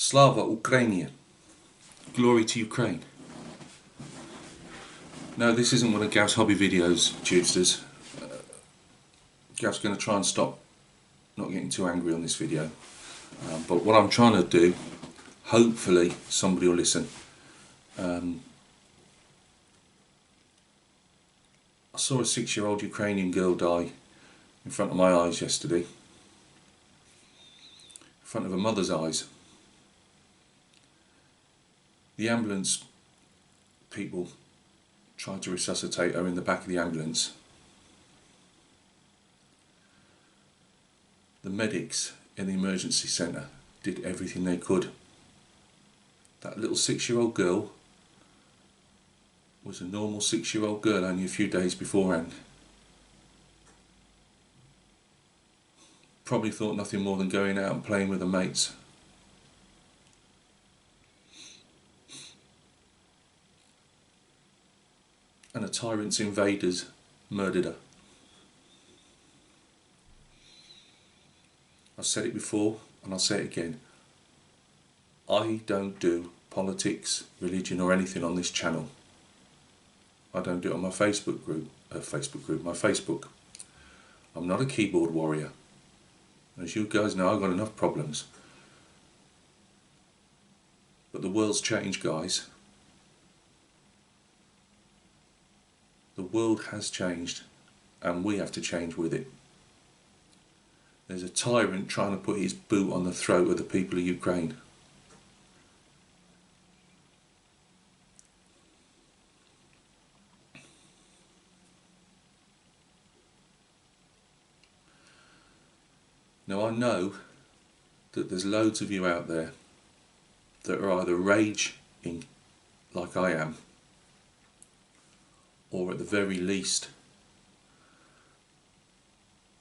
Slava Ukrainian. Glory to Ukraine. No, this isn't one of Gav's hobby videos, Tubesters. Gav's going to try and stop not getting too angry on this video. But what I'm trying to do, hopefully somebody will listen. I saw a 6-year-old Ukrainian girl die in front of my eyes yesterday. In front of her mother's eyes. The ambulance people tried to resuscitate her in the back of the ambulance. The medics in the emergency centre did everything they could. That little 6-year-old girl was a normal 6-year-old girl only a few days beforehand. Probably thought nothing more than going out and playing with her mates. And a tyrant's invaders murdered her. I've said it before and I'll say it again. I don't do politics, religion or anything on this channel. I don't do it on my Facebook group, my Facebook. I'm not a keyboard warrior. As you guys know, I've got enough problems. But the world's changed, guys. The world has changed and we have to change with it. There's a tyrant trying to put his boot on the throat of the people of Ukraine. Now I know that there's loads of you out there that are either raging like I am, or at the very least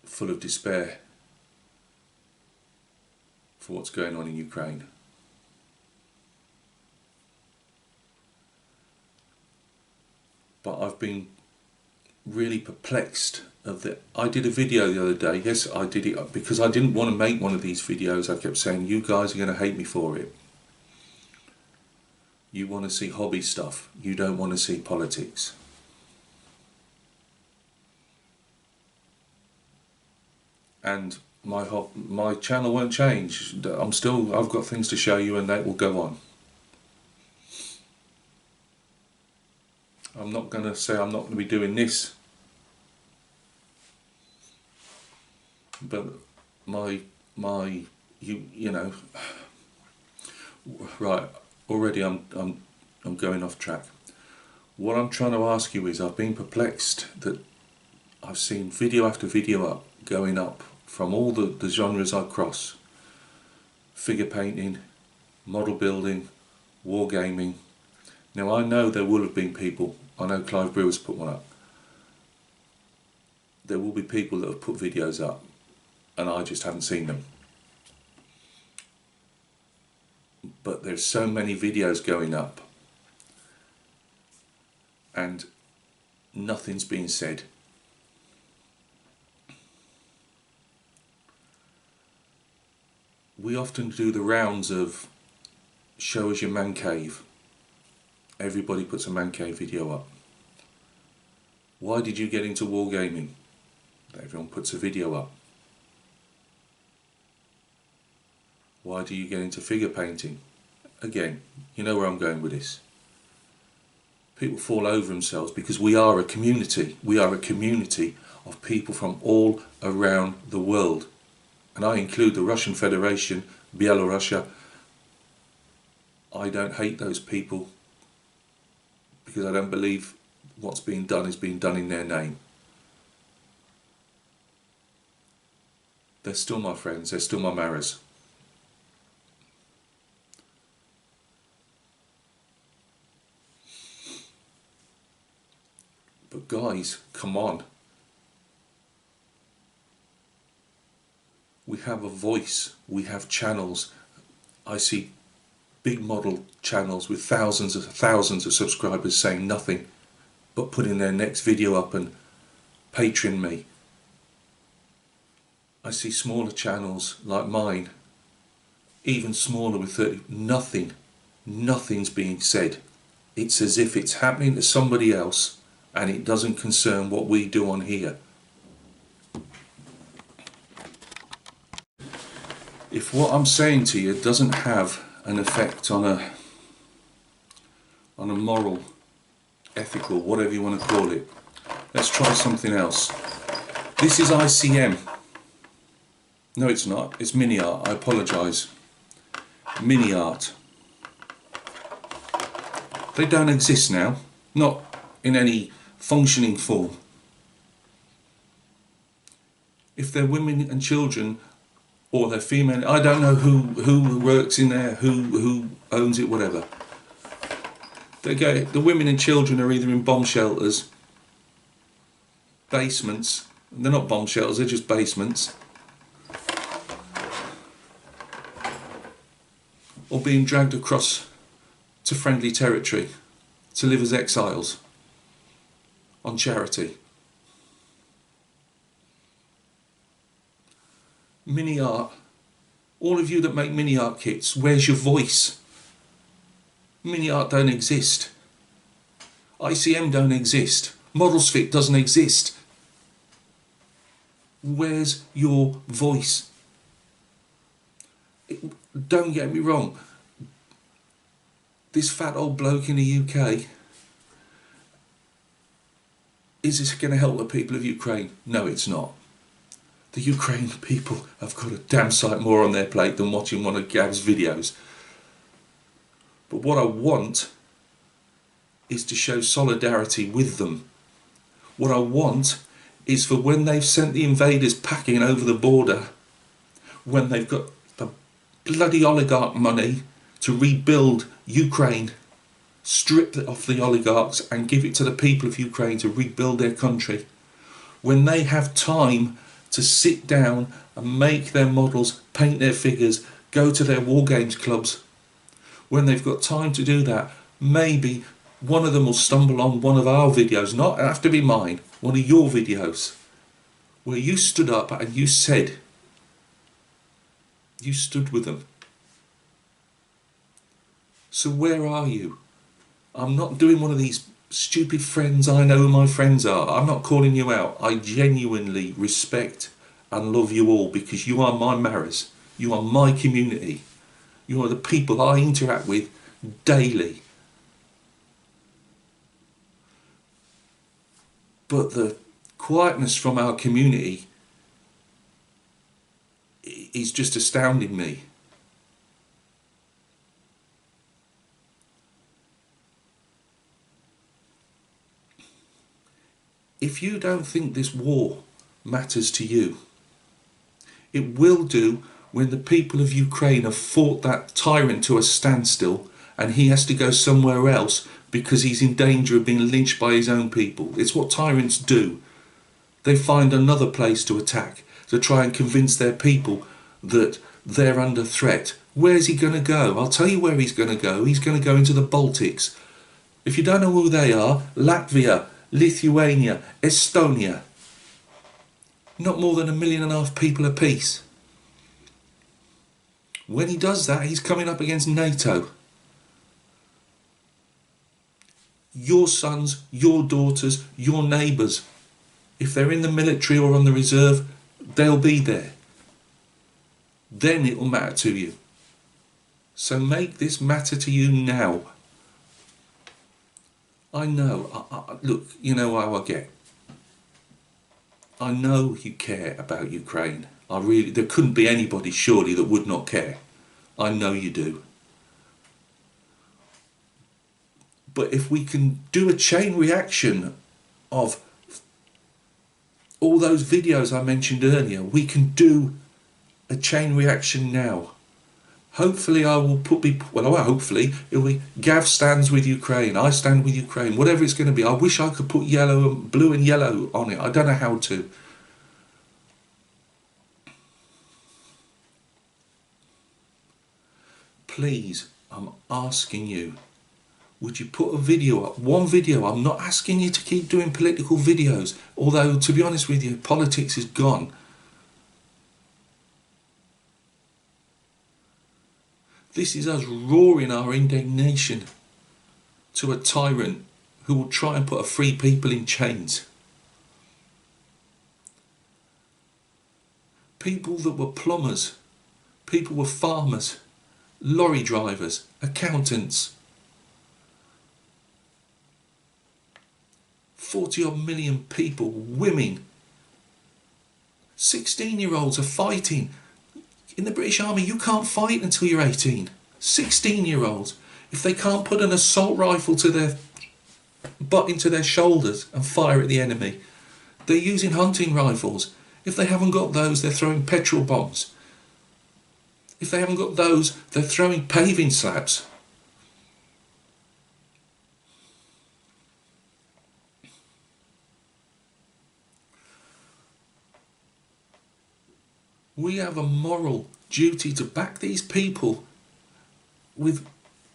full of despair for what's going on in Ukraine. But I've been really perplexed I did a video the other day. Yes, I did it because I didn't want to make one of these videos. I kept saying, you guys are going to hate me for it. You want to see hobby stuff. You don't want to see politics. And my channel won't change. I've got things to show you and that will go on. I'm not going to say I'm not going to be doing this. But you know, right, already I'm going off track. What I'm trying to ask you is, I've been perplexed that I've seen video after video going up from all the genres I cross. Figure painting, model building, wargaming. Now I know there will have been people, I know Clive Brewer's put one up. There will be people that have put videos up and I just haven't seen them. But there's so many videos going up and nothing's being said. We often do the rounds of show us your man cave. Everybody puts a man cave video up. Why did you get into wargaming? Everyone puts a video up. Why do you get into figure painting? Again, you know where I'm going with this. People fall over themselves because we are a community. We are a community of people from all around the world. And I include the Russian Federation, Belarus. I don't hate those people because I don't believe what's being done is being done in their name. They're still my friends, they're still my marrows. But guys, come on. We have a voice, we have channels. I see big model channels with thousands of subscribers saying nothing but putting their next video up and Patreon me. I see smaller channels like mine even smaller with 30, nothing's being said. It's as if it's happening to somebody else and it doesn't concern what we do on here. If what I'm saying to you doesn't have an effect on a moral, ethical, whatever you want to call it, let's try something else. This is ICM. No, it's not. It's mini art. I apologise. Mini art. They don't exist now. Not in any functioning form. If they're women and children, or they're female, I don't know who works in there, who owns it, whatever. The women and children are either in bomb shelters, basements. They're not bomb shelters, they're just basements. Or being dragged across to friendly territory to live as exiles on charity. Mini art. All of you that make mini art kits, where's your voice? Mini art don't exist. ICM don't exist. Models Fit doesn't exist. Where's your voice? Don't get me wrong. This fat old bloke in the UK, is this going to help the people of Ukraine? No, it's not. The Ukraine people have got a damn sight more on their plate than watching one of Gav's videos. But what I want is to show solidarity with them. What I want is for when they've sent the invaders packing over the border, when they've got the bloody oligarch money to rebuild Ukraine, strip it off the oligarchs and give it to the people of Ukraine to rebuild their country. When they have time to sit down and make their models, paint their figures, go to their war games clubs, when they've got time to do that, maybe one of them will stumble on one of our videos, not have to be mine, one of your videos, where you stood up and you said, you stood with them. So where are you? I'm not doing one of these stupid friends, I know who my friends are. I'm not calling you out. I genuinely respect and love you all because you are my Maras. You are my community. You are the people I interact with daily. But the quietness from our community is just astounding me. If you don't think this war matters to you, it will do when the people of Ukraine have fought that tyrant to a standstill and he has to go somewhere else because he's in danger of being lynched by his own people. It's what tyrants do. They find another place to attack, to try and convince their people that they're under threat. Where's he going to go? I'll tell you where he's going to go. He's going to go into the Baltics. If you don't know who they are, Latvia, Lithuania, Estonia. Not more than 1.5 million people apiece. When he does that, he's coming up against NATO. Your sons, your daughters, your neighbours, if they're in the military or on the reserve, they'll be there. Then it'll matter to you. So make this matter to you now. I know, look, you know how I get. I know you care about Ukraine. There couldn't be anybody surely that would not care. I know you do. But if we can do a chain reaction of all those videos I mentioned earlier, we can do a chain reaction now. Hopefully I will hopefully it'll be Gav stands with Ukraine, I stand with Ukraine, whatever it's going to be. I wish I could put blue and yellow on it. I don't know how to. Please, I'm asking you, would you put a video up? One video. I'm not asking you to keep doing political videos, although to be honest with you, politics is gone. This is us roaring our indignation to a tyrant who will try and put a free people in chains. People that were plumbers, people were farmers, lorry drivers, accountants. 40 odd million people, women, 16-year-olds are fighting. In the British Army, you can't fight until you're 18. 16-year-olds, if they can't put an assault rifle to their butt into their shoulders and fire at the enemy, they're using hunting rifles. If they haven't got those, they're throwing petrol bombs. If they haven't got those, they're throwing paving slabs. We have a moral duty to back these people with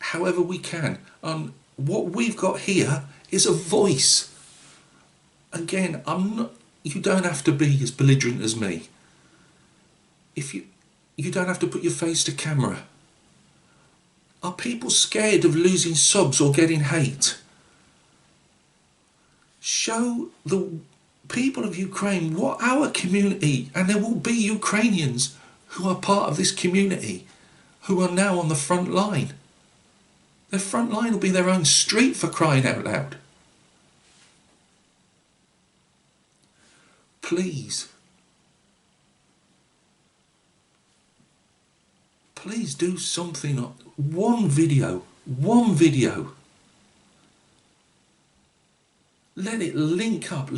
however we can. And what we've got here is a voice. Again, you don't have to be as belligerent as me. You don't have to put your face to camera. Are people scared of losing subs or getting hate? Show the people of Ukraine what our community, and there will be Ukrainians who are part of this community who are now on the front line. Their front line will be their own street, for crying out loud. Please do something. One video. Let it link up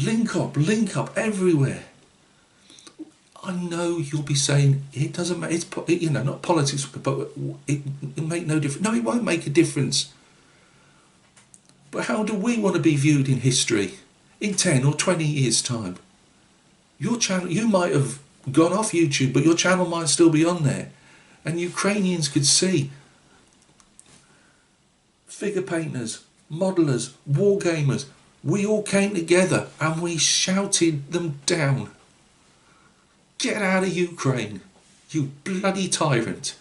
everywhere. I know you'll be saying it doesn't matter. It's not politics, but it make no difference. No, it won't make a difference. But how do we want to be viewed in history in 10 or 20 years' time? Your channel, you might have gone off YouTube, but your channel might still be on there, and Ukrainians could see figure painters, modelers, wargamers. We all came together and we shouted them down. Get out of Ukraine, you bloody tyrant.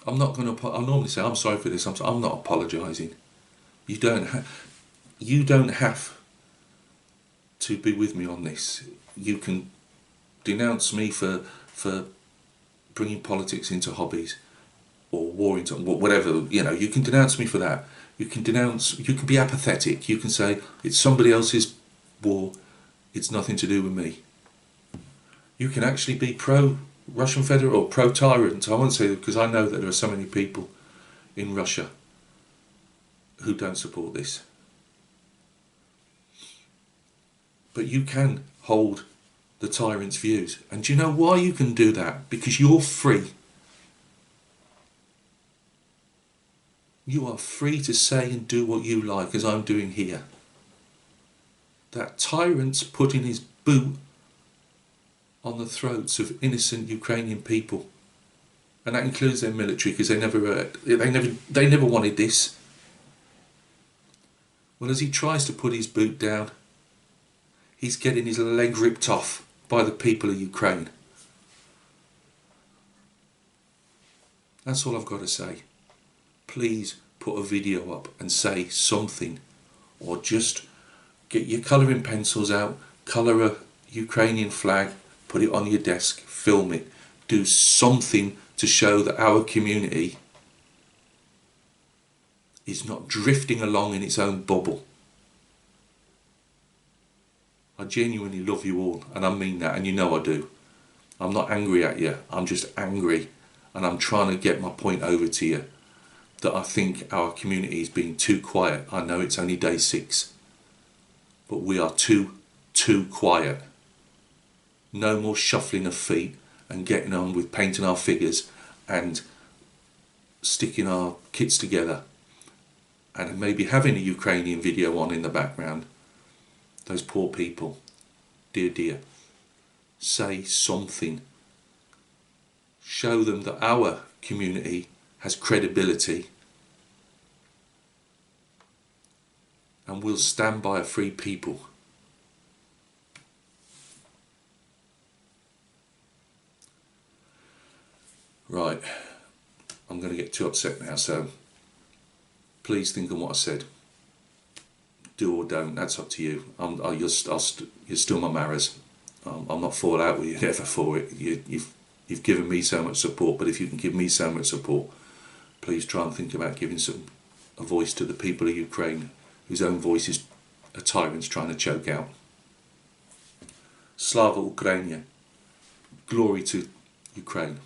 I'm not going to. I normally say I'm sorry for this. I'm not apologising. You don't have to be with me on this. You can denounce me for bringing politics into hobbies or war into whatever. You can denounce me for that. You can be apathetic. You can say it's somebody else's war. It's nothing to do with me. You can actually be pro-Russian Federal or pro-tyrant. I won't say that because I know that there are so many people in Russia who don't support this. But you can hold the tyrant's views. And do you know why you can do that? Because you're free. You are free to say and do what you like, as I'm doing here. That tyrant's putting his boot on the throats of innocent Ukrainian people, and that includes their military, because they never wanted this. Well, as he tries to put his boot down, he's getting his leg ripped off by the people of Ukraine. That's all I've got to say. Please put a video up and say something, or just get your colouring pencils out, colour a Ukrainian flag, put it on your desk, film it, do something to show that our community is not drifting along in its own bubble. I genuinely love you all, and I mean that, and you know I do. I'm not angry at you, I'm just angry, and I'm trying to get my point over to you, that I think our community is being too quiet. I know it's only day 6, but we are too quiet. No more shuffling of feet and getting on with painting our figures and sticking our kits together and maybe having a Ukrainian video on in the background. Those poor people. Dear, say something. Show them that our community has credibility. and we'll stand by a free people. Right, I'm going to get too upset now, so please think on what I said. Do or don't, that's up to you. You're still my Maras. I'm not falling out with you ever for it. You've given me so much support, but if you can give me so much support, please try and think about giving a voice to the people of Ukraine whose own voices a tyrant's trying to choke out. Slava Ukraina. Glory to Ukraine.